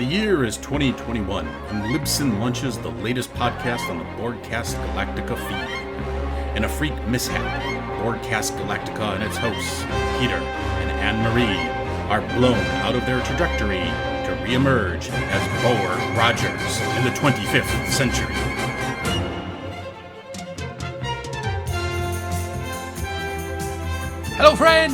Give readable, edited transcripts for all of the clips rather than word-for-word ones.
year is 2021, and Libsyn launches the latest podcast on the Borgcast Galactica feed. In a freak mishap, Borgcast Galactica and its hosts, Peter and Anne-Marie, are blown out of their trajectory to re-emerge as Borg Rogers in the 25th century. Hello, friend!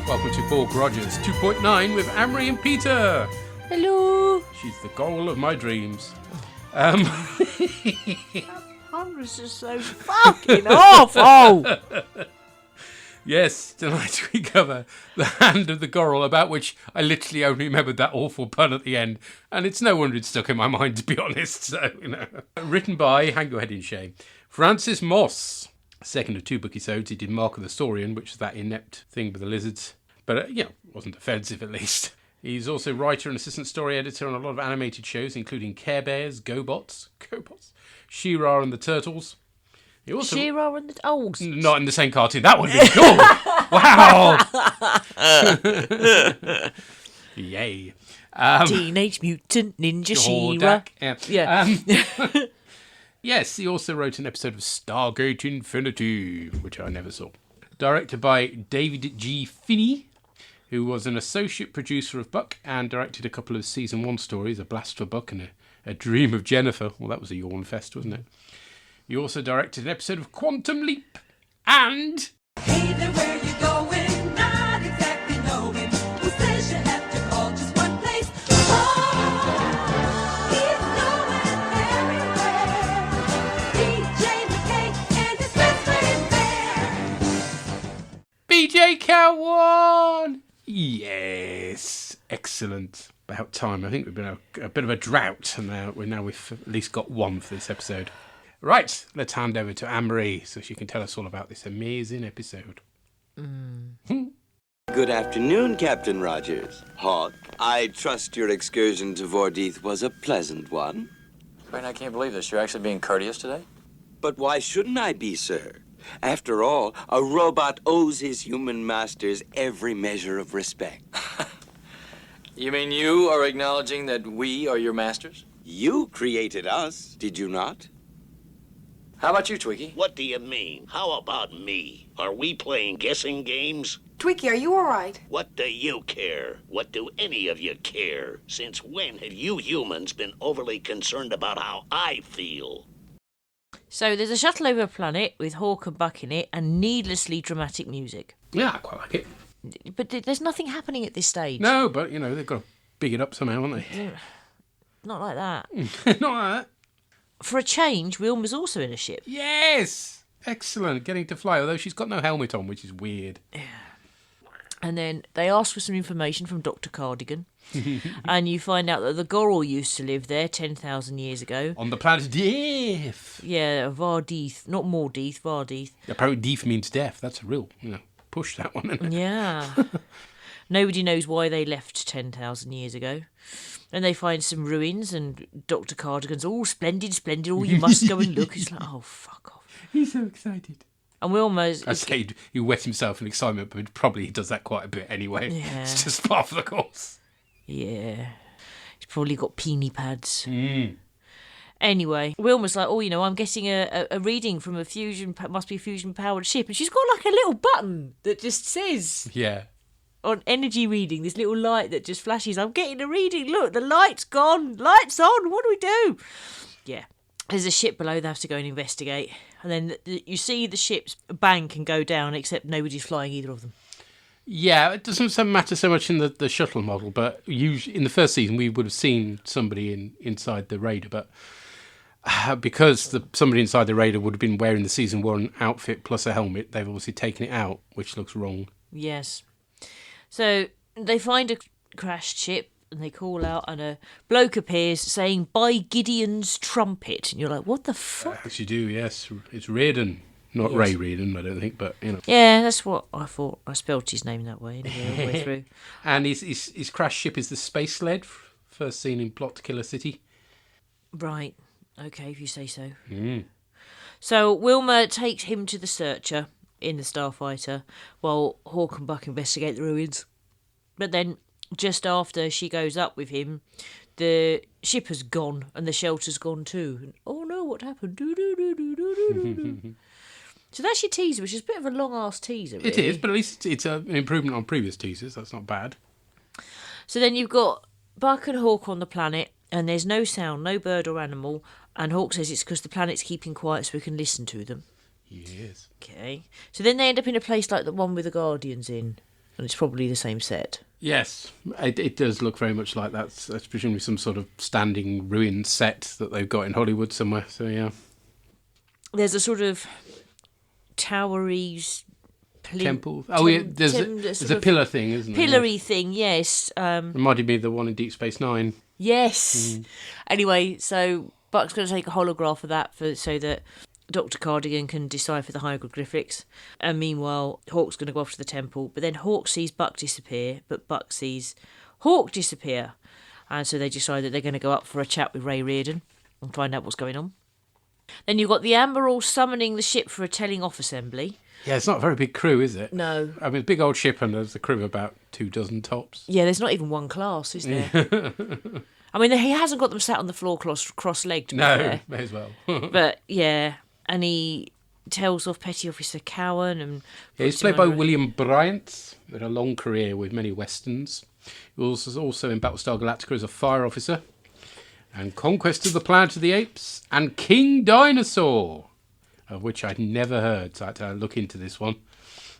Welcome to Borg Rogers 2.9 with Anne-Marie and Peter. Hello. She's the goal of my dreams. Hundreds are so fucking awful. Yes, tonight we cover The Hand of the Goral, about which I literally only remembered that awful pun at the end, and it's no wonder it's stuck in my mind, to be honest. So, Written by, hang your head in shame, Francis Moss. Second of two book episodes, he did Mark of the Saurian, which was that inept thing with the lizards. But, wasn't offensive at least. He's also writer and assistant story editor on a lot of animated shows, including Care Bears, GoBots, She-Ra and the Turtles. He also... She-Ra and the... Oh. Not in the same cartoon. That would be cool. Wow. Yay. Teenage Mutant Ninja She-Ra. Yeah. Yes, he also wrote an episode of Stargate Infinity, which I never saw. Directed by David G. Finney, who was an associate producer of Buck and directed a couple of season 1 stories, A Blast for Buck and A Dream of Jennifer. Well, that was a yawn fest, wasn't it? He also directed an episode of Quantum Leap and... Hey there, where you going? Not exactly knowing. Who says you have to call just one place? Oh, he's going everywhere. DJ McKay and his best friend there. BJ Cowan! Yes, excellent. About time. I think we've been a bit of a drought, and we've at least got one for this episode. Right, let's hand over to Anne-Marie so she can tell us all about this amazing episode. Good afternoon, Captain Rogers. Hawk, I trust your excursion to Vordeath was a pleasant one. Wait, I can't believe this. You're actually being courteous today? But why shouldn't I be, sir? After all, a robot owes his human masters every measure of respect. You mean you are acknowledging that we are your masters? You created us, did you not? How about you, Twiggy? What do you mean? How about me? Are we playing guessing games? Twiggy, are you all right? What do you care? What do any of you care? Since when have you humans been overly concerned about how I feel? So there's a shuttle over a planet with Hawk and Buck in it and needlessly dramatic music. Yeah, I quite like it. But there's nothing happening at this stage. No, but, they've got to big it up somehow, haven't they? Not like that. Not like that. For a change, Wilma's also in a ship. Yes! Excellent. Getting to fly, although she's got no helmet on, which is weird. And then they ask for some information from Dr. Cardigan. And you find out that the Goral used to live there 10,000 years ago. On the planet Death. Yeah, Vardeath. Not Mordeath, Vardeath. Apparently Death means death. That's a real, push, that one, isn't it? Yeah. Nobody knows why they left 10,000 years ago. And they find some ruins, and Dr. Cardigan's, splendid, you must go and look. He's like, oh, fuck off. He's so excited. And Wilma's... I say he wet himself in excitement, but probably he does that quite a bit anyway. Yeah. It's just part of the course. Yeah. He's probably got peenie pads. Anyway, Wilma's like, I'm getting a reading from must be a fusion-powered ship. And she's got like a little button that just says... Yeah. On energy reading, this little light that just flashes. I'm getting a reading. Look, the light's gone. Light's on. What do we do? Yeah. There's a ship below. They have to go and investigate. And then you see the ships bank and go down, except nobody's flying either of them. Yeah, it doesn't matter so much in the shuttle model, but usually in the first season we would have seen somebody inside the Raider, but because somebody inside the Raider would have been wearing the season 1 outfit plus a helmet, they've obviously taken it out, which looks wrong. Yes. So they find a crashed ship and they call out, and a bloke appears saying, "By Gideon's trumpet." And you're like, what the fuck? Yes, you do, yes. It's Reardon. Not Yes. Ray Reardon, I don't think, but, Yeah, that's what I thought. I spelled his name that way anyway, all the way through. And his crashed ship is the space sled, first seen in Plot to Kill a City. Right. Okay, if you say so. So Wilma takes him to the Searcher in the Starfighter while Hawk and Buck investigate the ruins. But then, just after she goes up with him, the ship has gone and the shelter's gone too. And, oh no, what happened? Do, do, do, do, do, do, do, do. So that's your teaser, which is a bit of a long-ass teaser, really. It is, but at least it's an improvement on previous teasers. That's not bad. So then you've got Buck and Hawk on the planet, and there's no sound, no bird or animal, and Hawk says it's because the planet's keeping quiet so we can listen to them. Yes. Okay. So then they end up in a place like the one with the Guardians in, and it's probably the same set. Yes, it does look very much like that's presumably some sort of standing ruin set that they've got in Hollywood somewhere. So yeah. There's a sort of towery temple. Oh, yeah, there's a pillar thing, isn't there? Pillory thing, yes. Reminded me of the one in Deep Space Nine. Yes. Anyway, so Buck's going to take a holograph of that so that Dr. Cardigan can decipher the hieroglyphics. And meanwhile, Hawk's going to go off to the temple. But then Hawk sees Buck disappear, but Buck sees Hawk disappear. And so they decide that they're going to go up for a chat with Ray Reardon and find out what's going on. Then you've got the Admiral summoning the ship for a telling-off assembly. Yeah, it's not a very big crew, is it? No. I mean, big old ship and there's a crew of about 24 tops. Yeah, there's not even one class, is there? I mean, he hasn't got them sat on the floor cross-legged. No, may as well. But, yeah, and he tells off Petty Officer Cowan. And yeah, he's played by William Bryant, with a long career with many westerns. He was also in Battlestar Galactica as a fire officer. And Conquest of the Planet of the Apes, and King Dinosaur, of which I'd never heard, so I had to look into this one.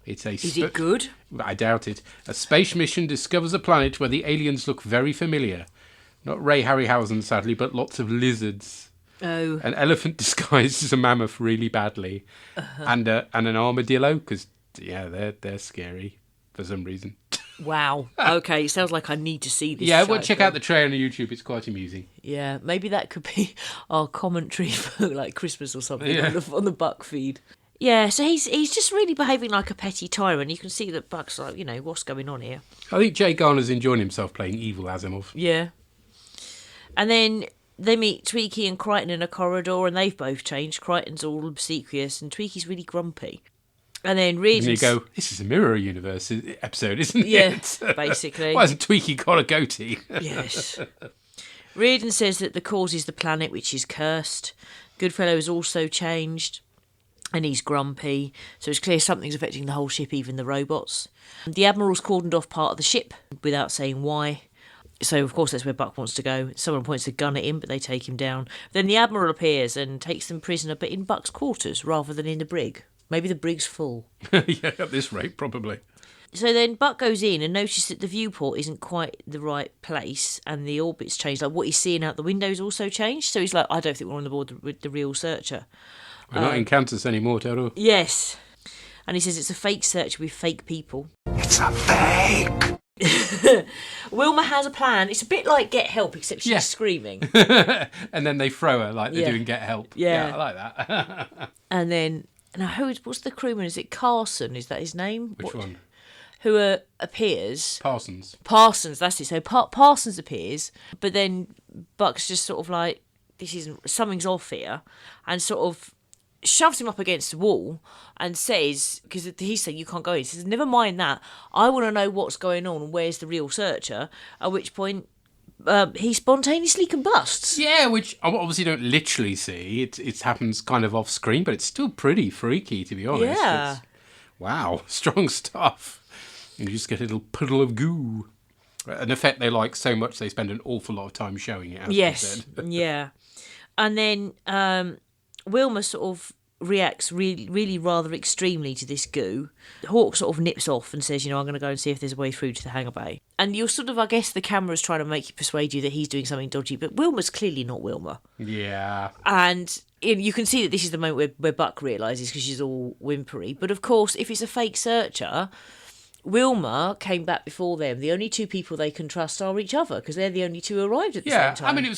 Is it good? I doubt it. A space mission discovers a planet where the aliens look very familiar. Not Ray Harryhausen, sadly, but lots of lizards. Oh. An elephant disguised as a mammoth really badly. And an armadillo, because, yeah, they're scary for some reason. Wow. Okay, sounds like I need to see this. Yeah, well, check out the trailer on YouTube. It's quite amusing. Yeah, maybe that could be our commentary for like Christmas or something on the Buck feed. Yeah, so he's just really behaving like a petty tyrant. You can see that Buck's like, what's going on here? I think Jay Garner's enjoying himself playing evil Asimov. Yeah. And then they meet Tweaky and Crichton in a corridor, and they've both changed. Crichton's all obsequious, and Tweaky's really grumpy. And then Reardon... And you go, this is a Mirror Universe episode, isn't it? Yeah, basically. Why hasn't Tweaky got a goatee? Yes. Reardon says that the cause is the planet, which is cursed. Goodfellow has also changed, and he's grumpy. So it's clear something's affecting the whole ship, even the robots. The Admiral's cordoned off part of the ship without saying why. So, of course, that's where Buck wants to go. Someone points a gun at him, but they take him down. Then the Admiral appears and takes them prisoner, but in Buck's quarters rather than in the brig. Maybe the brig's full. Yeah, at this rate, probably. So then Buck goes in and notices that the viewport isn't quite the right place and the orbit's changed. Like, what he's seeing out the window's also changed. So he's like, I don't think we're on the board with the real searcher. We're not in Kansas anymore, Taro. Yes. And he says it's a fake searcher with fake people. It's a fake! Wilma has a plan. It's a bit like Get Help, except she's screaming. And then they throw her like they're doing Get Help. Yeah. I like that. And then... Now, what's the crewman? Is it Carson? Is that his name? Which one? Who appears? Parsons, that's it. So Parsons appears, but then Buck's just sort of like, something's off here, and sort of shoves him up against the wall and says, because he's saying you can't go in, he says, never mind that, I want to know what's going on and where's the real searcher, at which point he spontaneously combusts. Yeah, which I obviously don't literally see. It happens kind of off screen, but it's still pretty freaky, to be honest. Yeah. Wow, strong stuff. And you just get a little puddle of goo. An effect they like so much they spend an awful lot of time showing it. As yes, yeah. And then Wilma sort of reacts really rather extremely to this goo. Hawk sort of nips off and says, I'm going to go and see if there's a way through to the hangar bay. And you're sort of, I guess the camera's trying to make you persuade you that he's doing something dodgy, but Wilma's clearly not Wilma. Yeah. And you can see that this is the moment where Buck realises, because she's all whimpery. But of course, if it's a fake searcher, Wilma came back before them. The only two people they can trust are each other, because they're the only two who arrived at the same time. I mean,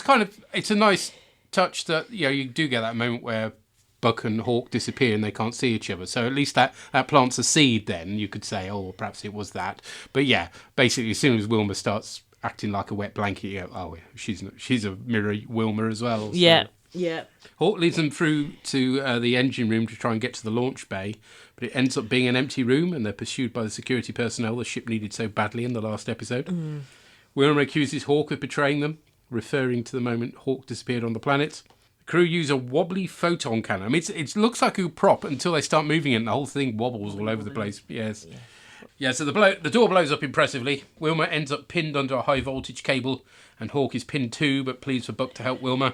it's a nice touch that, you do get that moment where Buck and Hawk disappear and they can't see each other. So at least that plants a seed then. You could say, oh, perhaps it was that. But yeah, basically as soon as Wilma starts acting like a wet blanket, you go, oh, she's a mirror Wilma as well. So. Yeah. Hawk leads them through to the engine room to try and get to the launch bay, but it ends up being an empty room and they're pursued by the security personnel the ship needed so badly in the last episode. Wilma accuses Hawk of betraying them, referring to the moment Hawk disappeared on the planet. The crew use a wobbly photon cannon. I mean, it looks like a prop until they start moving it and the whole thing wobbles all over the place. Yes. Yeah, so the door blows up impressively. Wilma ends up pinned under a high voltage cable, and Hawk is pinned too, but pleads for Buck to help Wilma.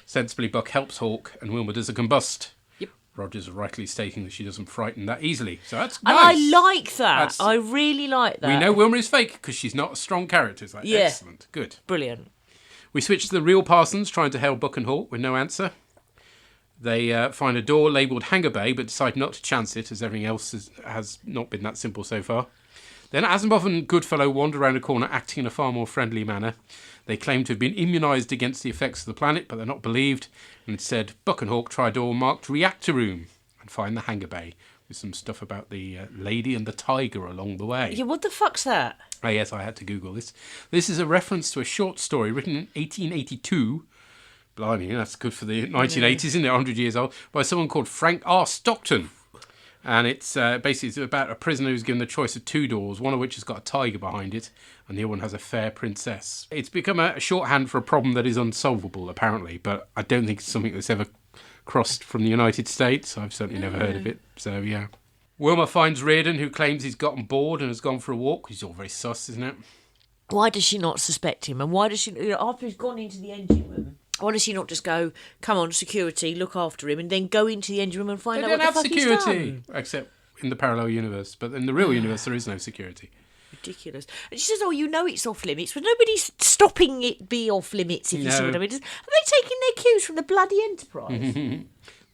Sensibly, Buck helps Hawk, and Wilma does a combust. Yep. Rogers rightly stating that she doesn't frighten that easily. So that's And nice. I like that. I really like that. We know Wilma is fake because she's not a strong character. It's like, excellent. Good. Brilliant. We switch to the real Parsons trying to hail Buck and Hawk with no answer. They find a door labelled Hangar Bay, but decide not to chance it, as everything else has not been that simple so far. Then Asimov and Goodfellow wander around a corner, acting in a far more friendly manner. They claim to have been immunised against the effects of the planet, but they're not believed. And instead, Buck and Hawk try a door marked Reactor Room and find the Hangar Bay, with some stuff about the lady and the tiger along the way. Yeah, what the fuck's that? Oh, yes, I had to Google this. This is a reference to a short story written in 1882. Blimey, that's good for the 1980s, isn't it? 100 years old. By someone called Frank R. Stockton. And it's basically it's about a prisoner who's given the choice of two doors, one of which has got a tiger behind it, and the other one has a fair princess. It's become a shorthand for a problem that is unsolvable, apparently, but I don't think it's something that's ever crossed from the United States. I've certainly never heard of it, so yeah. Wilma finds Reardon, who claims he's gotten bored and has gone for a walk. He's all very sus, isn't it? Why does she not suspect him? And why does she, after he's gone into the engine room, why does she not just go, come on, security, look after him, and then go into the engine room and find out what the fuck he's done? Except in the parallel universe. But in the real universe, there is no security. Ridiculous. And she says, oh, you know it's off limits, but nobody's stopping it be off limits, if you see what I mean. Are they taking their cues from the bloody Enterprise?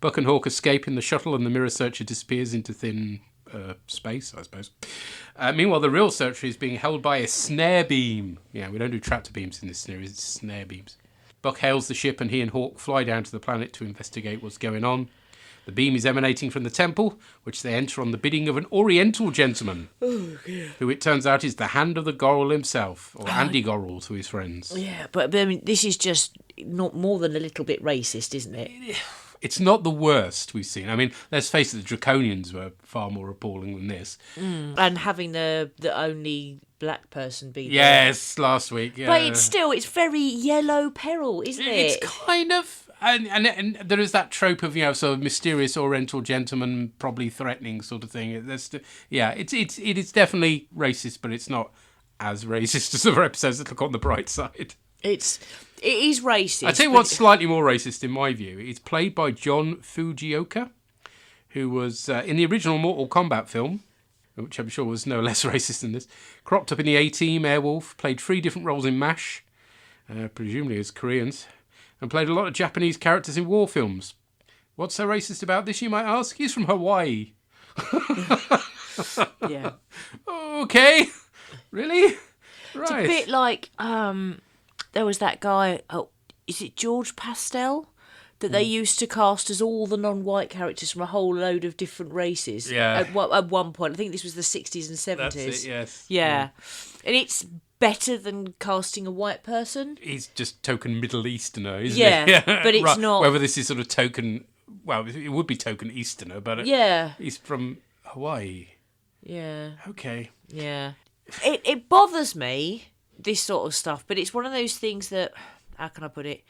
Buck and Hawk escape in the shuttle, and the mirror searcher disappears into thin space, I suppose. Meanwhile, the real searcher is being held by a snare beam. Yeah, we don't do tractor beams in this series, it's snare beams. Buck hails the ship, and he and Hawk fly down to the planet to investigate what's going on. The beam is emanating from the temple, which they enter on the bidding of an Oriental gentleman, who it turns out is the Hand of the Goral himself, or Andy Goral to his friends. Yeah, but I mean, this is just not more than a little bit racist, isn't it? It's not the worst we've seen. I mean, let's face it, the Draconians were far more appalling than this. And having the only black person be there. Yes, last week. Yeah. But it's very yellow peril, isn't it? It's kind of... And there is that trope of, sort of mysterious Oriental gentleman probably threatening sort of thing. It is definitely racist, but it's not as racist as other episodes that look on the bright side. It is racist. I tell you what's slightly more racist in my view. It's played by John Fujioka, who was in the original Mortal Kombat film, which I'm sure was no less racist than this. Cropped up in the A-Team, Airwolf, played 3 different roles in MASH, presumably as Koreans, and played a lot of Japanese characters in war films. What's so racist about this, you might ask? He's from Hawaii. Yeah. Okay. Really? Right. It's a bit like... there was that guy, is it George Pastel? That they used to cast as all the non-white characters from a whole load of different races. Yeah. At one point. I think this was the 60s and 70s. That's it, yes. Yeah. And it's better than casting a white person. He's just token Middle Easterner, isn't he? Yeah, but it's not... Whether this is sort of token... Well, it would be token Easterner, but he's from Hawaii. Yeah. Okay. Yeah. It bothers me, this sort of stuff, but it's one of those things that... How can I put it?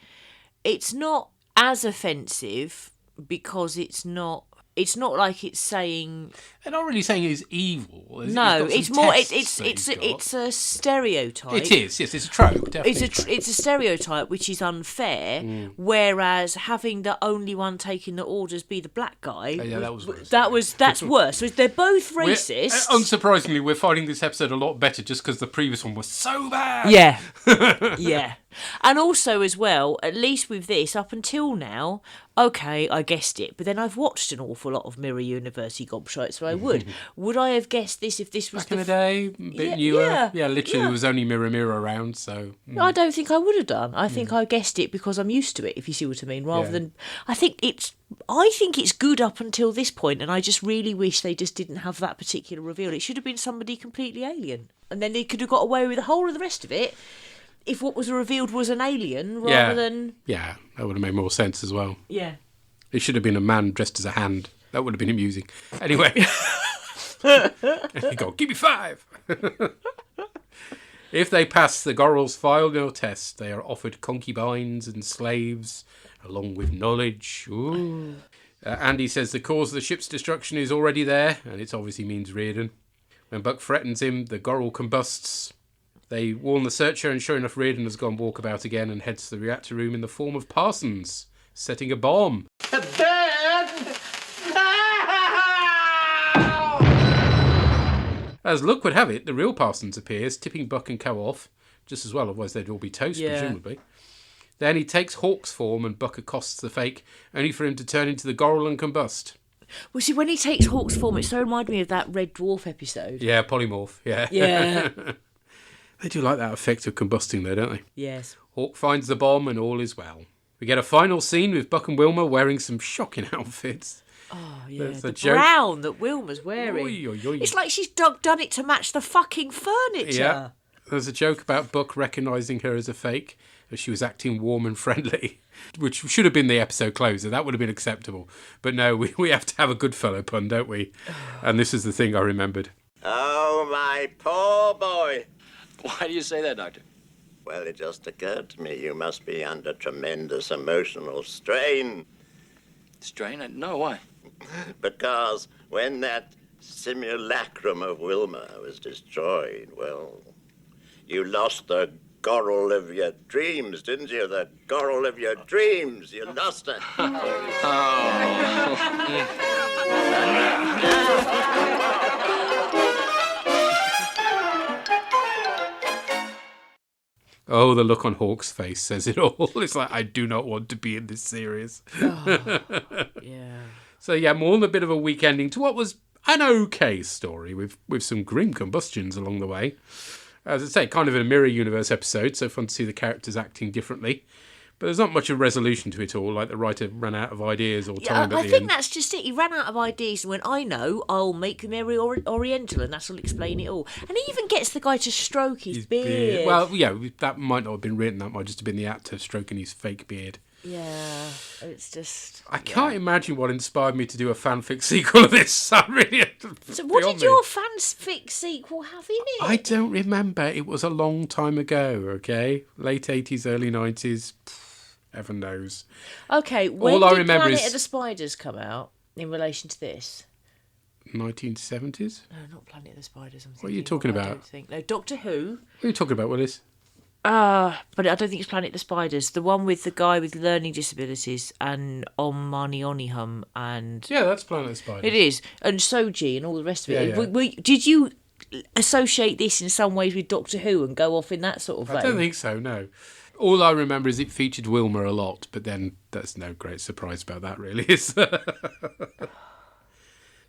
It's not as offensive because it's not like it's saying... They're not really saying he's evil. No, it's more... It's a stereotype. It is, yes, it's a trope, definitely. It's a stereotype which is unfair, whereas having the only one taking the orders be the black guy... Yeah, that was worse. That's worse. So they're both racist. Unsurprisingly, we're finding this episode a lot better just because the previous one was so bad. Yeah. Yeah. And also, as well, at least with this, up until now, okay, I guessed it, but then I've watched an awful lot of Mirror University gobshites, so I would. Would I have guessed this if this was back in the day, a bit newer? Yeah, literally, there was only Mirror around, so... I don't think I would have done. I think I guessed it because I'm used to it, if you see what I mean, rather than... I think it's good up until this point, and I just really wish they just didn't have that particular reveal. It should have been somebody completely alien, and then they could have got away with the whole of the rest of it if what was revealed was an alien rather than... Yeah, that would have made more sense as well. Yeah. It should have been a man dressed as a hand. That would have been amusing. Anyway. Go, give me 5. If they pass the Goral's final test, they are offered concubines and slaves, along with knowledge. Ooh. Andy says the cause of the ship's destruction is already there, and it obviously means Reardon. When Buck threatens him, the Goral combusts. They warn the searcher, and sure enough, Reardon has gone walkabout again and heads to the reactor room in the form of Parsons, setting a bomb. As luck would have it, the real Parsons appears, tipping Buck and Co off, just as well, otherwise they'd all be toast, presumably. Then he takes Hawk's form and Buck accosts the fake, only for him to turn into the Goral and combust. Well, see, when he takes Hawk's form, it so reminded me of that Red Dwarf episode. Yeah, polymorph, yeah. Yeah. They do like that effect of combusting, though, don't they? Yes. Hawk finds the bomb and all is well. We get a final scene with Buck and Wilma wearing some shocking outfits. Oh, yeah. There's The a joke. brown that Wilma's wearing. Oy, oy, oy. It's like she's done it to match the fucking furniture. Yeah. There's a joke about Buck recognising her as a fake, as she was acting warm and friendly, which should have been the episode closer. That would have been acceptable. But no, we have to have a good fellow pun, don't we? And this is the thing I remembered. Oh, my poor boy. Why do you say that, Doctor? Well, it just occurred to me you must be under tremendous emotional strain. Strain? No, why? Because when that simulacrum of Wilma was destroyed, well, you lost the Goral of your dreams, didn't you? The Goral of your dreams. You lost it. Oh, the look on Hawk's face says it all. It's like, I do not want to be in this series. Yeah. So yeah, more than a bit of a weak ending to what was an okay story with some grim combustions along the way. As I say, kind of a mirror universe episode, so fun to see the characters acting differently. But there's not much of resolution to it all, like the writer ran out of ideas or time at the I end. think that's just it. He ran out of ideas and went, I know, I'll make them very oriental and that'll explain it all. And he even gets the guy to stroke his beard. Well, yeah, that might not have been written. That might just have been the actor stroking his fake beard. Yeah, it's just... I can't imagine what inspired me to do a fanfic sequel of this. I really... So what did your fanfic sequel have in it? I don't remember. It was a long time ago, okay? Late 80s, early 90s. Heaven knows. Okay, when All I did remember Planet is- of the Spiders come out in relation to this? 1970s? No, not Planet of the Spiders. What are you talking I about? don't think. No, Doctor Who. What are you talking about, Willis? But I don't think it's Planet of the Spiders. The one with the guy with learning disabilities and Om Mani Onihum and... Yeah, that's Planet of the Spiders. It is. And Soji and all the rest of it. Yeah, yeah. Did you associate this in some ways with Doctor Who and go off in that sort of vein? I don't think so, no. All I remember is it featured Wilma a lot, but then there's no great surprise about that, really.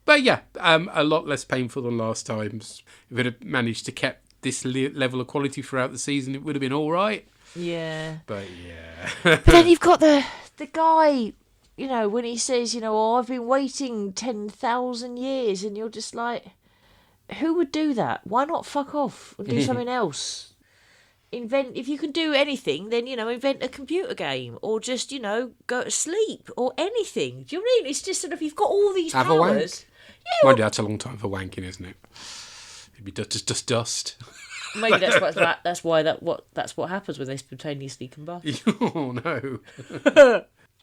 But yeah, a lot less painful than last times. If it had managed to keep this level of quality throughout the season, it would have been all right. Yeah. But yeah. But then you've got the guy, you know, when he says, you know, oh, I've been waiting 10,000 years, and you're just like, who would do that? Why not fuck off and do something else? If you can do anything, then, you know, invent a computer game or just, you know, go to sleep or anything. Do you know what I mean? It's just sort of, you've got all these Have a wank? powers. Yeah, Mind you, that's a long time for wanking, isn't it? It'd be just dust. maybe that's what happens when they spontaneously combust. Oh no.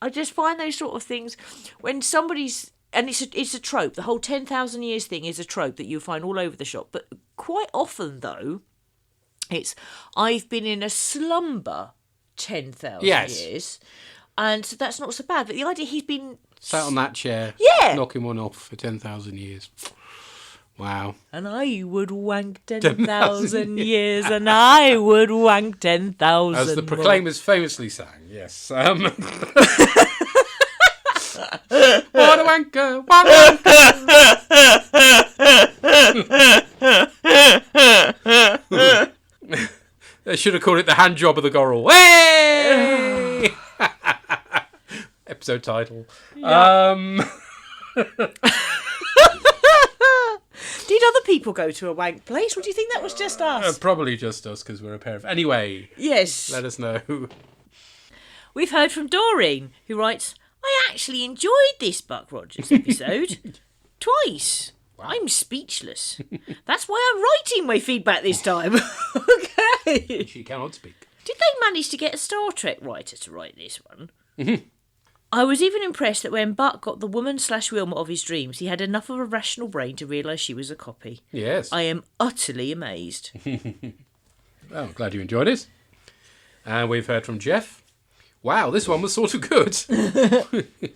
I just find those sort of things when somebody's, and it's a trope. The whole 10,000 years thing is a trope that you find all over the shop. But quite often, though, it's I've been in a slumber 10,000 years, and so that's not so bad. But the idea he's been Sat on that chair, knocking one off for 10,000 years. Wow. And I would wank 10,000 years, and I would wank 10,000. As the Proclaimers famously sang, yes. What a wanker! What a wanker! They should have called it the hand job of the Goral. Hey! Episode title. Yeah. Did other people go to a wank place, or do you think that was just us? Probably just us, because we're a pair of... Anyway. Yes. Let us know. We've heard from Doreen, who writes, I actually enjoyed this Buck Rogers episode. Twice. Wow. I'm speechless. That's why I'm writing my feedback this time. Okay. She cannot speak. Did they manage to get a Star Trek writer to write this one? I was even impressed that when Buck got the woman/Wilma of his dreams, he had enough of a rational brain to realise she was a copy. Yes. I am utterly amazed. Well, I'm glad you enjoyed it. And we've heard from Jeff. Wow, this one was sort of good.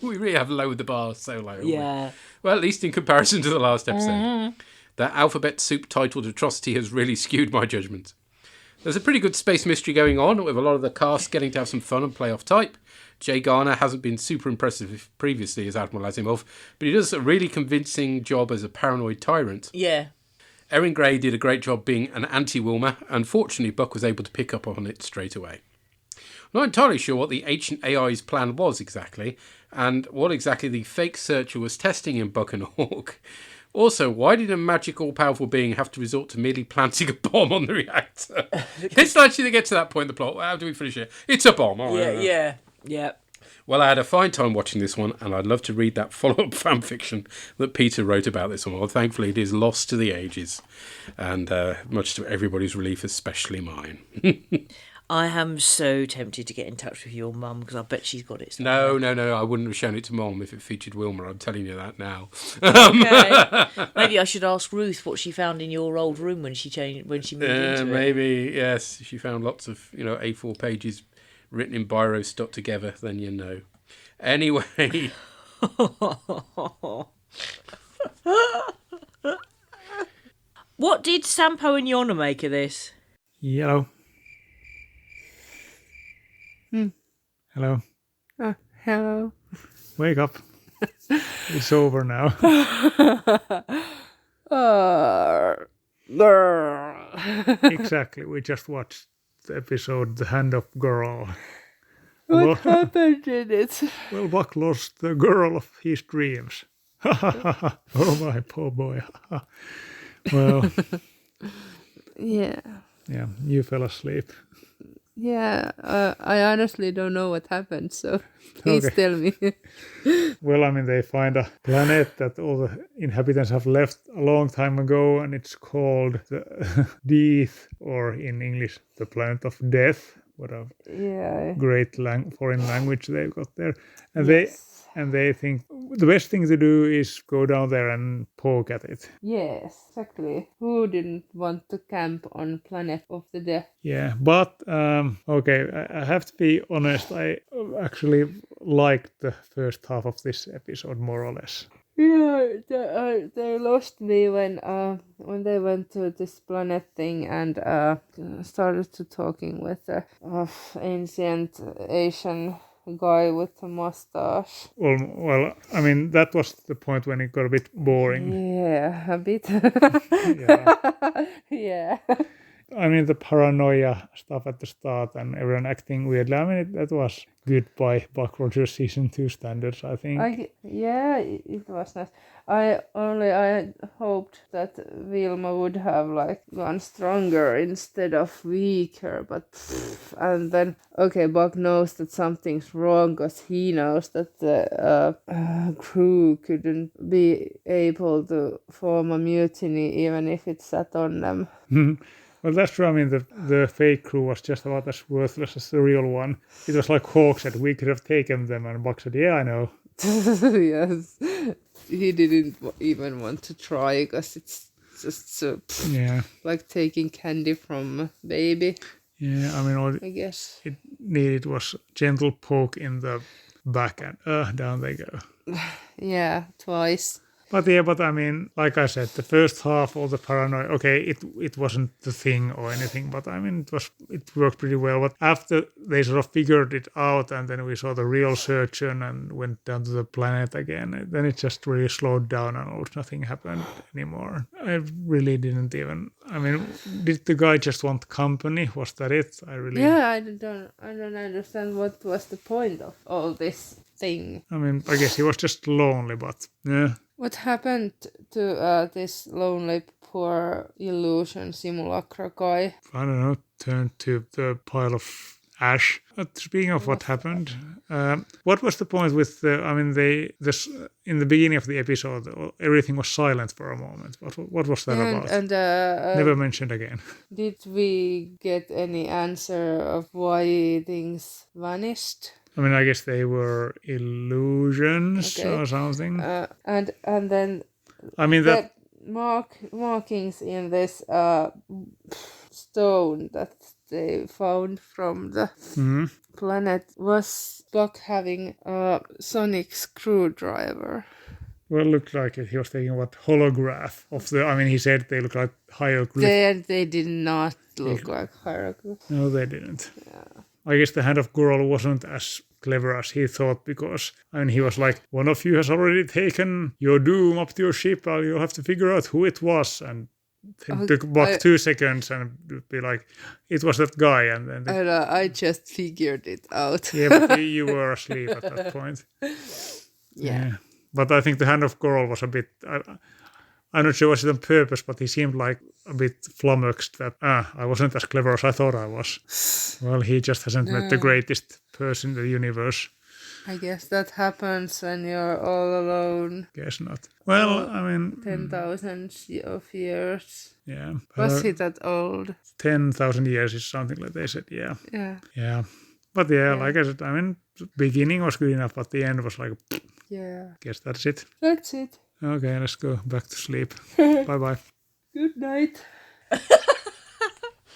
We really have lowered the bar so low. haven't we? Yeah. Well, at least in comparison to the last episode. That alphabet soup titled atrocity has really skewed my judgment. There's a pretty good space mystery going on, with a lot of the cast getting to have some fun and play off type. Jay Garner hasn't been super impressive previously as Admiral Asimov, but he does a really convincing job as a paranoid tyrant. Yeah. Erin Gray did a great job being an anti-Wilma, and fortunately Buck was able to pick up on it straight away. I'm not entirely sure what the ancient AI's plan was exactly, and what exactly the fake searcher was testing in Buck and Hawk. Also, why did a magic all-powerful being have to resort to merely planting a bomb on the reactor? It's actually to get to that point in the plot. How do we finish it? It's a bomb. Oh, Yeah. Well, I had a fine time watching this one, and I'd love to read that follow-up fan fiction that Peter wrote about this one. Well, thankfully, it is lost to the ages, and much to everybody's relief, especially mine. I am so tempted to get in touch with your mum because I bet she's got it. No, I wouldn't have shown it to Mom if it featured Wilma. I'm telling you that now. Okay. Maybe I should ask Ruth what she found in your old room when she moved into it. Maybe, yes. She found lots of, A4 pages written in biro stuck together, then you know. Anyway. What did Sampo and Yona make of this? Yellow. Hello. Hello. Wake up. It's over now. Exactly. We just watched the episode The Hand of the Goral. What happened in it? Well, Buck lost the girl of his dreams. Oh, my poor boy. Well, Yeah. you fell asleep. Yeah, I honestly don't know what happened, so please Okay. tell me. Well, I mean, they find a planet that all the inhabitants have left a long time ago, and it's called the Death, or in English, the planet of death. What a Yeah. great foreign language they've got there. And Yes. they think the best thing to do is go down there and poke at it. Yes, exactly. Who didn't want to camp on planet of the death? Yeah, but okay, I have to be honest. I actually liked the first half of this episode more or less. Yeah, they lost me when they went to this planet thing and started to talking with the ancient Asian guy with a mustache. Well, I mean, that was the point when it got a bit boring. Yeah, a bit. Yeah. Yeah. I mean, the paranoia stuff at the start and everyone acting weirdly. I mean, that was good by Buck Rogers season 2 standards, I think. It was nice. I hoped that Vilma would have gone stronger instead of weaker, but and then Buck knows that something's wrong because he knows that the crew couldn't be able to form a mutiny even if it sat on them. Well, that's true. I mean, the fake crew was just about as worthless as the real one. It was like Hawk said, we could have taken them, and Buck said, yeah, I know. Yes, he didn't even want to try because it's just so like taking candy from a baby. Yeah, I mean, all I guess it needed was gentle poke in the back, and down they go. Yeah, twice. But I mean, like I said, the first half, all the paranoia, it wasn't the thing or anything, but I mean, it worked pretty well. But after they sort of figured it out, and then we saw the real surgeon and went down to the planet again, then it just really slowed down and almost nothing happened anymore. I really didn't even, I mean, did the guy just want company? Was that it? I don't understand what was the point of all this thing. I mean, I guess he was just lonely, but yeah. What happened to this lonely, poor illusion simulacra guy? I don't know, turned to the pile of Ash. But speaking of what happened, what was the point with in the beginning of the episode, everything was silent for a moment. What was that about? And Never mentioned again. did we get any answer of why things vanished? I mean, I guess they were illusions Okay. or something. And then I mean, the markings in this stone that they found from the planet was Spock having a sonic screwdriver. Well, it looked like he was taking holograph of the. I mean, he said they look like hieroglyphs. They did not look like hieroglyphs. No, they didn't. Yeah. I guess the Hand of Goral wasn't as clever as he thought, because he was like, one of you has already taken your doom up to your ship, you'll have to figure out who it was, and it took about 2 seconds and be like, it was that guy, and then I just figured it out. Yeah, but you were asleep at that point. Yeah. But I think the Hand of Goral was a bit, I'm not sure was it on purpose, but he seemed like a bit flummoxed that I wasn't as clever as I thought I was. Well, he just hasn't met the greatest person in the universe. I guess that happens when you're all alone. Guess not. Well, 10,000 of years. Yeah. Was he that old? 10,000 years is something like they said, yeah. Yeah. Yeah. But yeah, like I said, the beginning was good enough, but the end was like, yeah. Guess that's it. That's it. Okay, let's go back to sleep. Bye-bye. Good night.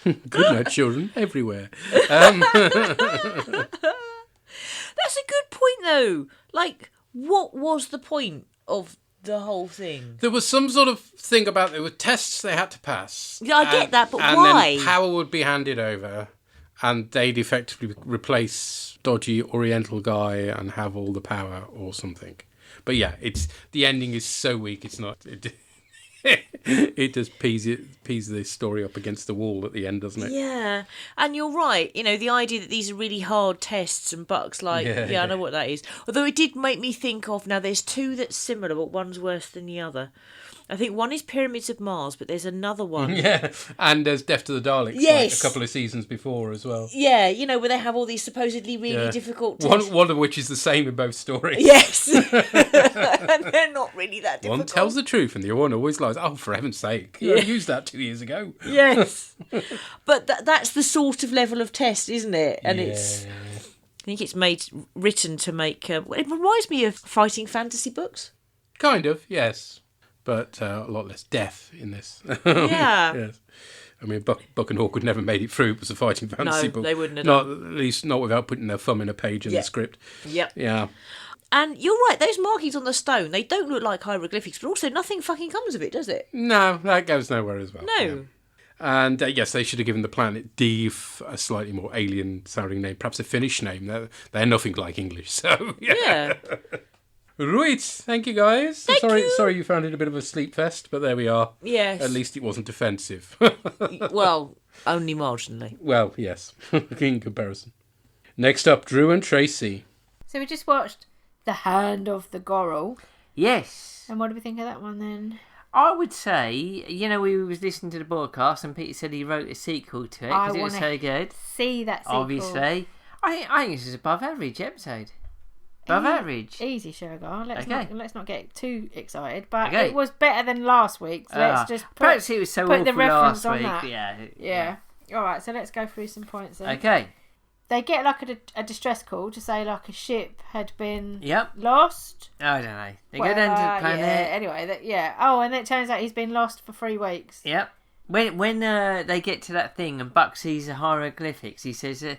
Good night, children, everywhere. That's a good point, though. Like, what was the point of the whole thing? There was some sort of thing about there were tests they had to pass. Yeah, I get that, but and why? And then power would be handed over, and they'd effectively replace dodgy Oriental guy and have all the power or something. But yeah, the ending is so weak. It's not. It just pees the story up against the wall at the end, doesn't it? Yeah, and you're right. The idea that these are really hard tests and Buck's like, I know what that is. Although it did make me think of, now there's two that's similar, but one's worse than the other. I think one is Pyramids of Mars, but there's another one. Yeah, and there's Death to the Daleks, yes, like a couple of seasons before as well. Yeah, where they have all these supposedly really difficult tests. One of which is the same in both stories. Yes, and they're not really that difficult. One tells the truth and the other one always lies. Oh, for heaven's sake, I used that 2 years ago. Yes, but that's the sort of level of test, isn't it? And it's... I think it's written to make... it reminds me of fighting fantasy books. Kind of, yes. But a lot less death in this. Yeah. Yes. I mean, Buck and Hawk would never made it through. It was a fighting fantasy book. No, they wouldn't have Not, at least not without putting their thumb in a page in the script. Yep. Yeah. And you're right, those markings on the stone, they don't look like hieroglyphics, but also nothing fucking comes of it, does it? No, that goes nowhere as well. No. Yeah. And yes, they should have given the planet Deef a slightly more alien-sounding name, perhaps a Finnish name. They're nothing like English, so... Yeah. Right, thank you guys. Sorry you found it a bit of a sleep fest, but there we are. Yes. At least it wasn't offensive. Well, only marginally. Well, yes, in comparison. Next up, Drew and Tracy. So we just watched The Hand of the Goral. Yes. And what do we think of that one then? I would say, we was listening to the Borgcast and Peter said he wrote a sequel to it because it was so good. See that sequel. Obviously. I think this is above average episode. Above average. Easy, Sugar. Let's not get too excited. But okay. It was better than last week. So let's just perhaps it was so put the awful reference last on week. that. Yeah. All right, so let's go through some points then. Okay. They get like a distress call to say like a ship had been lost. I don't know. They go down to the planet. Yeah, anyway, Oh, and it turns out he's been lost for 3 weeks. Yep. When they get to that thing and Buck sees the hieroglyphics, he says, they're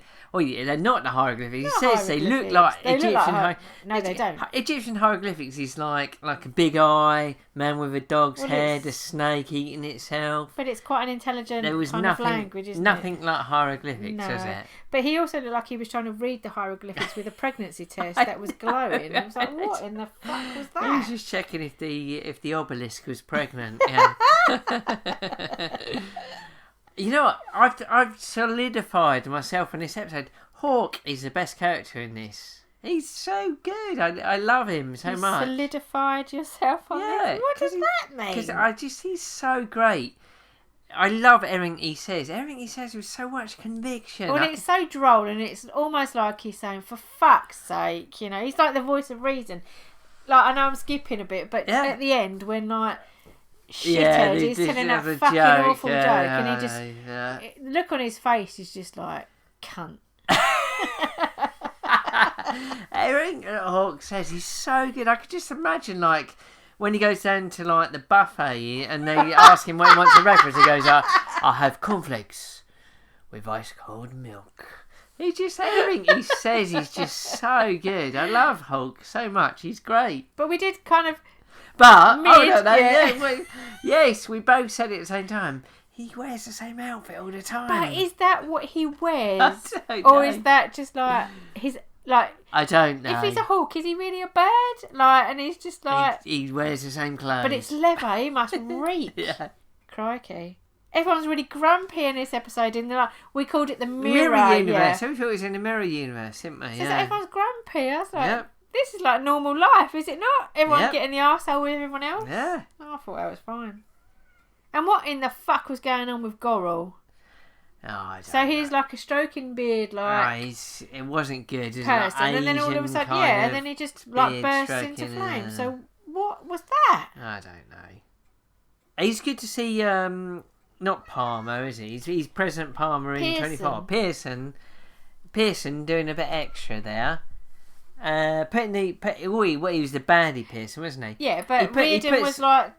not the hieroglyphics. He says they look like Egyptian. No, they don't. Egyptian hieroglyphics is like a big eye, man with a dog's head, a snake eating itself. But it's quite an intelligent there was kind nothing, of language, isn't nothing it? like hieroglyphics, No. was it? But he also looked like he was trying to read the hieroglyphics with a pregnancy test that was glowing. I was like, what in the fuck was that? I was just checking if the obelisk was pregnant. Yeah. You know what? I've solidified myself in this episode. Hawk is the best character in this. He's so good. I love him so much. Solidified yourself on this? What does that mean? Because he's so great. I love everything he says. Everything he says with so much conviction. Well, it's so droll, and it's almost like he's saying, "For fuck's sake," you know. He's like the voice of reason. Like, I know I'm skipping a bit, but at the end when like shithead is telling that fucking awful joke, and he just the look on his face is just like cunt. Everything Hawk says he's so good. I could just imagine like when he goes down to like the buffet and they ask him what he wants for breakfast, he goes, "I have cornflakes with ice cold milk." He just everything he says he's just so good. I love Hulk so much. He's great. But we did kind of. But mid, yes, we both said it at the same time. He wears the same outfit all the time. But is that what he wears, I don't or know. is that just like his like? I don't know. If he's a Hulk, is he really a bird? Like, and he's just like. He wears the same clothes. But it's leather. He must reek. Yeah. Crikey. Everyone's really grumpy in this episode, and they're like, we called it the mirror universe. Yeah. We thought it was in the mirror universe, didn't we? So everyone's grumpy. I was like, Yep. this is like normal life, is it not? Everyone Yep. getting the arsehole with everyone else? Yeah. I thought that was fine. And what in the fuck was going on with Goral? Oh, I don't So he's like a stroking beard, like it wasn't good, is it? person, Like and then all of a Asian sudden, kind and of then he just like beard bursts into stroking, flames. So what was that? I don't know. He's good to see. Not Palmer, is he? He's President Palmer in 24. Pearson doing a bit extra there. He was the baddie Pearson, wasn't he? Yeah, but Reardon was like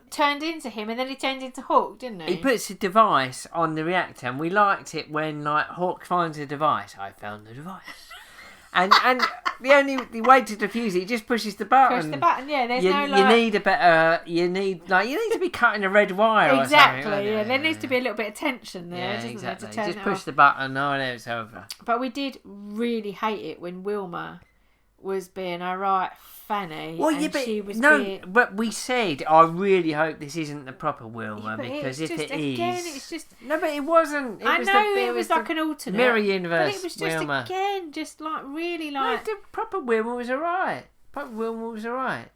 turned into him, and then he turned into Hawk, didn't he? He puts a device on the reactor, and we liked it when like Hawk finds a device. I found the device. And the way to defuse it, he just pushes the button. Push the button, yeah. There's no like. You need to be cutting a red wire. Exactly, or something. yeah. There needs to be a little bit of tension there, Yeah, doesn't exactly. there? To turn Just it push off. the button. Oh, no, it's over. But we did really hate it when Wilma was being a right fanny. Well, yeah, and but she was but we said I really hope this isn't the proper Wilma, but because it's if just, it is, again, it's just. no, but it wasn't. I know it was like an alternate mirror universe but it was just Wilma. again, just like really No, like the proper Wilma was alright. Proper Wilma was alright.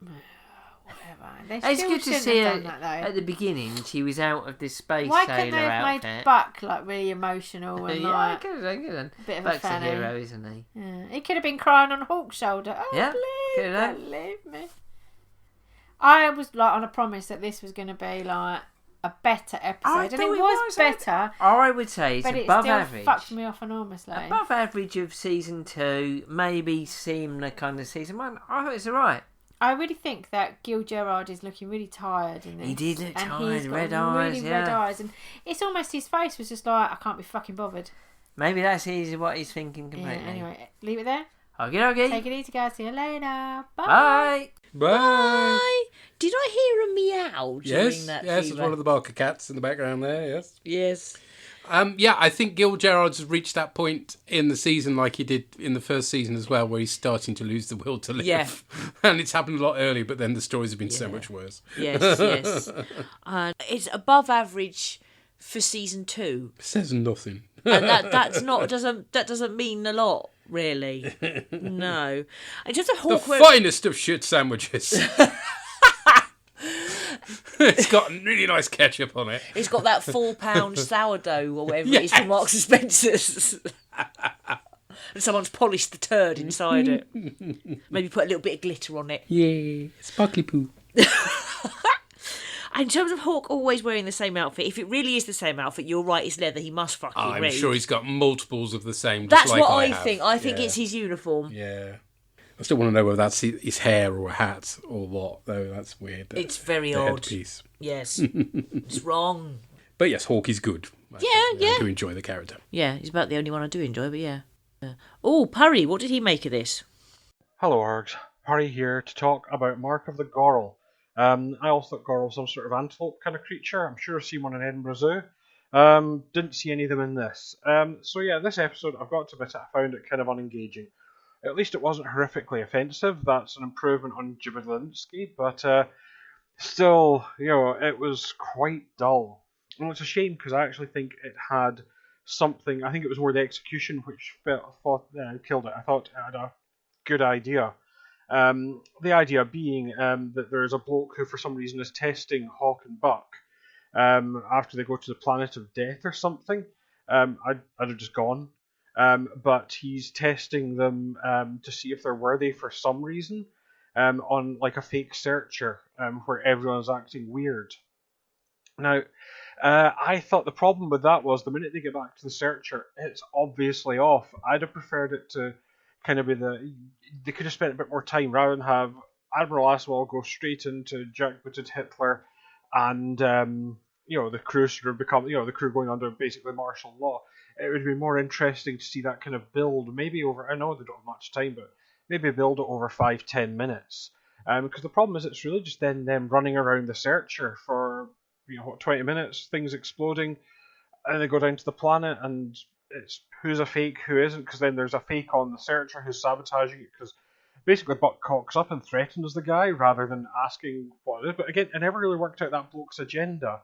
whatever. They It's still good to shouldn't see have her done that, though. at the beginning. She was out of this space Why sailor couldn't they have outfit. made Buck like really emotional and Yeah, like good. a bit of a Buck's a fanny? hero, isn't he? Yeah. He could have been crying on Hawk's shoulder. Oh, Yeah, please, could have. don't leave me. I was like on a promise that this was going to be like a better episode, and it thought was better. I would say it's but it above still average. fucked me off enormously. Above average of season 2, maybe similar kind of season 1. I thought it's alright. I really think that Gil Gerard is looking really tired in this. He did look and tired, he's got red really eyes, red yeah. eyes, and it's almost his face was just like I can't be fucking bothered. Maybe that's what he's thinking completely. Yeah, anyway, leave it there. Okay. Take it easy, guys. See you later. Bye. Bye. Did I hear a meow during Yes, that? yes, it's fever? one of the Barker cats in the background there. Yes. Yes. Yeah, I think Gil Gerard's has reached that point in the season, like he did in the first season as well, where he's starting to lose the will to live. Yeah. And it's happened a lot earlier, but then the stories have been so much worse. Yes, yes. It's above average for season 2, Says nothing. and that doesn't mean a lot, really. No. And just a The Hawk. finest of shit sandwiches. It's got really nice ketchup on it. It's got that £4 sourdough or whatever it is from Marks and Spencer's. And someone's polished the turd inside it. Maybe put a little bit of glitter on it. Yeah, sparkly poo. And in terms of Hawk always wearing the same outfit, if it really is the same outfit, you're right, it's leather. He must fucking I'm read. sure he's got multiples of the same. That's just like what I have. think. I think Yeah. it's his uniform. Yeah. I still want to know whether that's his hair or a hat or what, though. That's weird. It's very the odd. Headpiece. Yes. It's wrong. But yes, Hawk is good. I do enjoy the character. Yeah, he's about the only one I do enjoy, but yeah. Oh, Parry, what did he make of this? Hello, Args. Parry here to talk about Mark of the Goral. I also thought Goral was some sort of antelope kind of creature. I'm sure I've seen one in Edinburgh Zoo. Didn't see any of them in this. So yeah, this episode, I've got to admit, I found it kind of unengaging. At least it wasn't horrifically offensive. That's an improvement on Jibberlinsky, but still, it was quite dull. And it's a shame because I actually think it had something. I think it was more the execution which killed it. I thought it had a good idea. The idea being that there is a bloke who, for some reason, is testing Hawk and Buck after they go to the planet of death or something. I'd have just gone. But he's testing them to see if they're worthy for some reason on like a fake searcher where everyone's acting weird. Now, I thought the problem with that was the minute they get back to the searcher, it's obviously off. I'd have preferred it to kind of be they could have spent a bit more time rather than have Admiral Aswell go straight into jackbooted Hitler and the crew sort of become the crew going under basically martial law. It would be more interesting to see that kind of build, maybe over. I know they don't have much time, but maybe build it over 5-10 minutes. Because the problem is it's really just then them running around the searcher for 20 minutes, things exploding, and they go down to the planet, and it's who's a fake, who isn't, because then there's a fake on the searcher who's sabotaging it, because basically Buck cocks up and threatens the guy rather than asking what it is. But again, it never really worked out that bloke's agenda.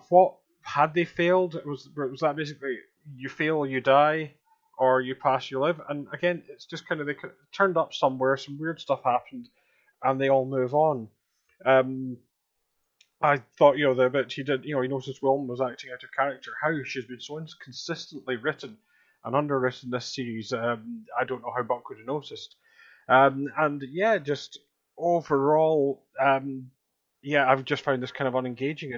What had they failed? Was that basically you fail, you die, or you pass, you live? And again, it's just kind of they turned up somewhere, some weird stuff happened, and they all move on. I thought, the bit he did, he noticed Wilma was acting out of character. How she's been so inconsistently written and underwritten this series, I don't know how Buck would have noticed. And yeah, just overall, I've just found this kind of unengaging.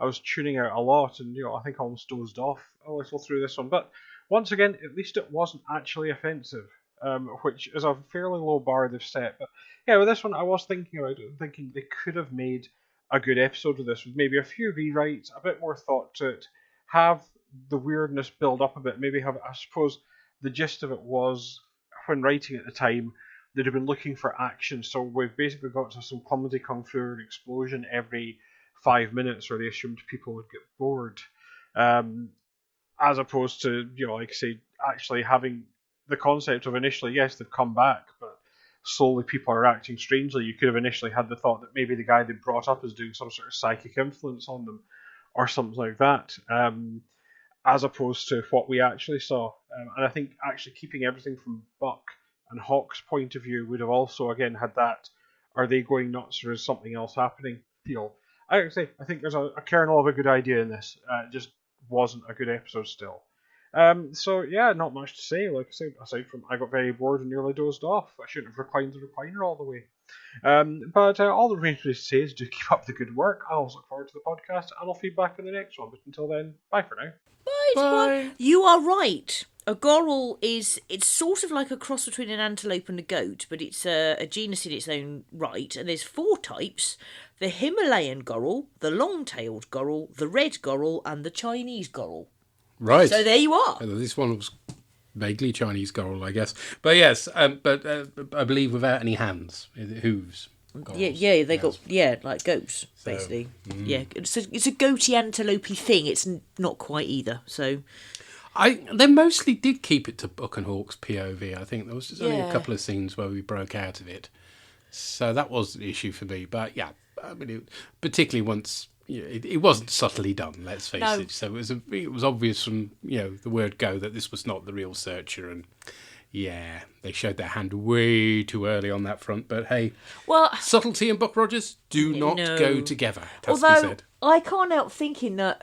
I was tuning out a lot, and I think I almost dozed off a little through this one. But once again, at least it wasn't actually offensive, which is a fairly low bar they've set. But yeah, with this one, I was thinking about it, thinking they could have made a good episode of this with maybe a few rewrites, a bit more thought to it, have the weirdness build up a bit, maybe have, I suppose, the gist of it was, when writing at the time, they'd have been looking for action, so we've basically got to some clumsy kung fu and explosion every 5 minutes, or they assumed people would get bored, as opposed to, like I say, actually having the concept of initially, yes, they've come back, but slowly people are acting strangely. You could have initially had the thought that maybe the guy they brought up is doing some sort of psychic influence on them, or something like that, as opposed to what we actually saw. And I think actually keeping everything from Buck and Hawk's point of view would have also, again, had that, are they going nuts or is something else happening feel. I think there's a kernel of a good idea in this. It just wasn't a good episode still. So yeah, not much to say. Like I say, aside from I got very bored and nearly dozed off. I shouldn't have reclined the recliner all the way. But all that remains to say is do keep up the good work. I always look forward to the podcast, and I'll feedback in the next one. But until then, bye for now. Bye. You are right. A goral it's sort of like a cross between an antelope and a goat, but it's a genus in its own right, and there's 4 types: the Himalayan goral, the long-tailed goral, the red goral, and the Chinese goral. Right. So there you are. This one was vaguely Chinese goral, I guess. But yes, but I believe without any hands, hooves. Gorals. Yeah, they got like goats, basically. Yeah, it's a goaty antelope-y thing. It's not quite either. So they mostly did keep it to Buck and Hawk's POV. I think there was just only a couple of scenes where we broke out of it. So that was the issue for me. But yeah, I mean, particularly once. It wasn't subtly done, let's face it. So it was obvious from the word go that this was not the real searcher, and they showed their hand way too early on that front. But hey, subtlety and Buck Rogers do not go together. Although I can't help thinking that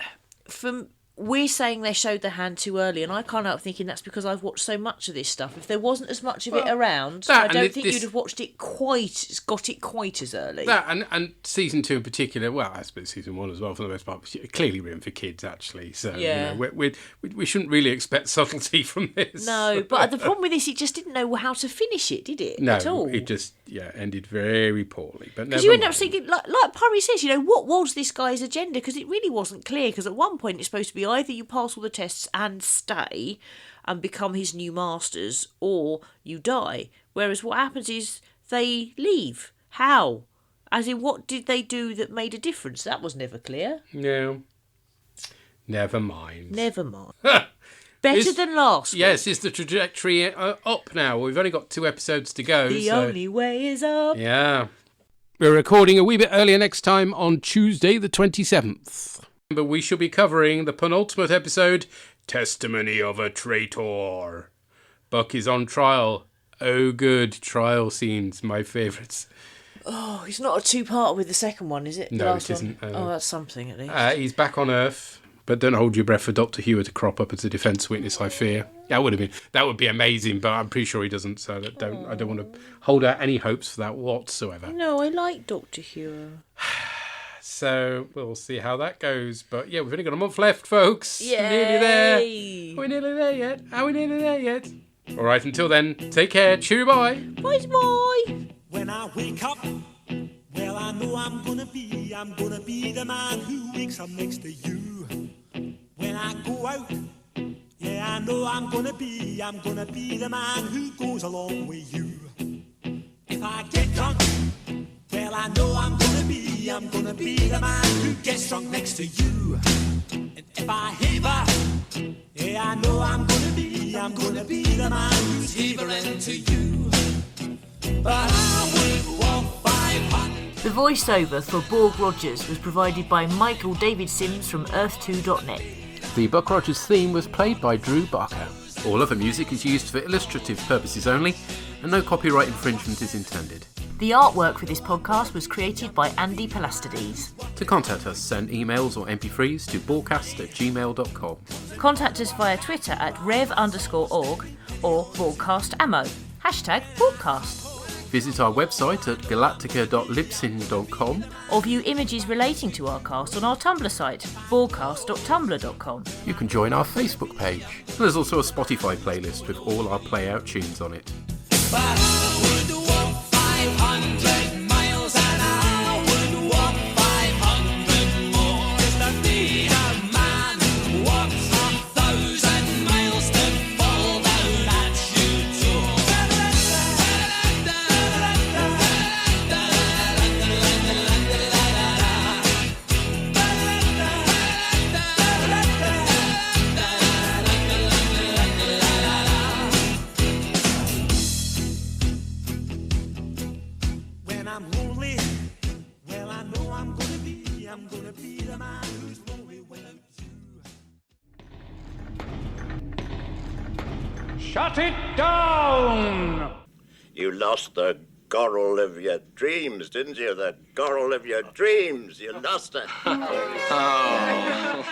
we're saying they showed their hand too early, and I can't help thinking that's because I've watched so much of this stuff. If there wasn't as much of it around, I don't think you'd have watched it got it quite as early. That and season 2 in particular, well, I suppose season 1 as well for the most part, clearly written for kids actually. So we shouldn't really expect subtlety from this. No, but the problem with this, it just didn't know how to finish it, did it? No, at all. It just ended very poorly. But because you end up thinking, like Purry says, what was this guy's agenda? Because it really wasn't clear. Because at one point it's supposed to be either you pass all the tests and stay and become his new masters, or you die. Whereas what happens is they leave. How? As in, what did they do that made a difference? That was never clear. No. Never mind. Better than last week. Yes, is the trajectory up now? We've only got 2 episodes to go. The only way is up. Yeah. We're recording a wee bit earlier next time on Tuesday the 27th. But we shall be covering the penultimate episode, Testimony of a Traitor. Buck is on trial. Oh, good. Trial scenes, my favourites. Oh, he's not a two-parter with the second one, is it? The No, last it isn't. one? Oh, that's something at least. He's back on Earth, but don't hold your breath for Dr. Hewer to crop up as a defence witness, I fear. That would be amazing, but I'm pretty sure he doesn't, so I don't want to hold out any hopes for that whatsoever. No, I like Dr. Hewer. So we'll see how that goes. But yeah, we've only got a month left, folks. Yay! We're nearly there. We're nearly there yet. Are we nearly there yet? All right, until then, take care. Cheerio, bye. Bye. When I wake up, well, I know I'm gonna be the man who wakes up next to you. When I go out, yeah, I know I'm gonna be the man who goes along with you. If I get drunk, well, I know I'm gonna be the man who gets drunk next to you. And if I heaver, yeah, I know I'm gonna be the man who's heavering to you. But I would walk 500. The voiceover for Borg Rogers was provided by Michael David Sims from Earth2.net. The Buck Rogers theme was played by Drew Barker. All other music is used for illustrative purposes only, and no copyright infringement is intended. The artwork for this podcast was created by Andy Pelastides. To contact us, send emails or MP3s to borgcast@gmail.com. Contact us via Twitter at rev_org or Borgcastammo. #Borgcast. Visit our website at galactica.libsyn.com Or view images relating to our cast on our Tumblr site, borgcast.tumblr.com. You can join our Facebook page. And there's also a Spotify playlist with all our play-out tunes on it. But I would walk 500 miles and I would walk 500 more just to be the man who walks 1,000 miles to fall down at you door. When I'm lonely, well, I know I'm gonna be the man who's lonely without you. Shut it down! You lost the Goral of your dreams, didn't you? The Goral of your dreams. You lost it. Oh.